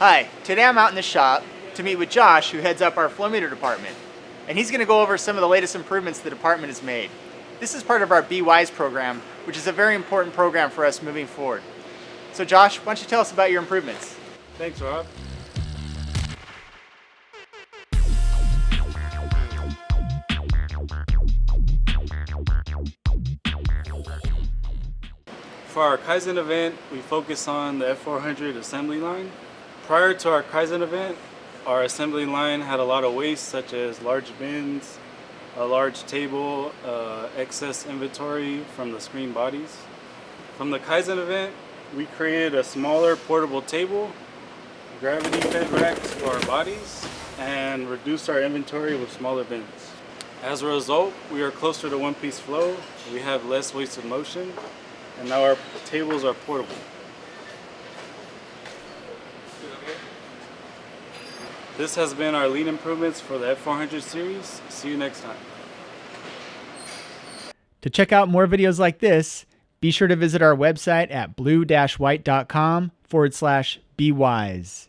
Hi, today I'm out in the shop to meet with Josh, who heads up our Flowmeter Department. And he's going to go over some of the latest improvements the department has made. This is part of our Be Wise program, which is a very important program for us moving forward. So Josh, why don't you tell us about your improvements? Thanks, Rob. For our Kaizen event, we focus on the F400 assembly line. Prior to our Kaizen event, our assembly line had a lot of waste, such as large bins, a large table, excess inventory from the screen bodies. From the Kaizen event, we created a smaller portable table, gravity fed racks for our bodies, and reduced our inventory with smaller bins. As a result, we are closer to one-piece flow, we have less wasted motion, and now our tables are portable. This has been our lean improvements for the F400 series. See you next time. To check out more videos like this, be sure to visit our website at blue-white.com/bewise.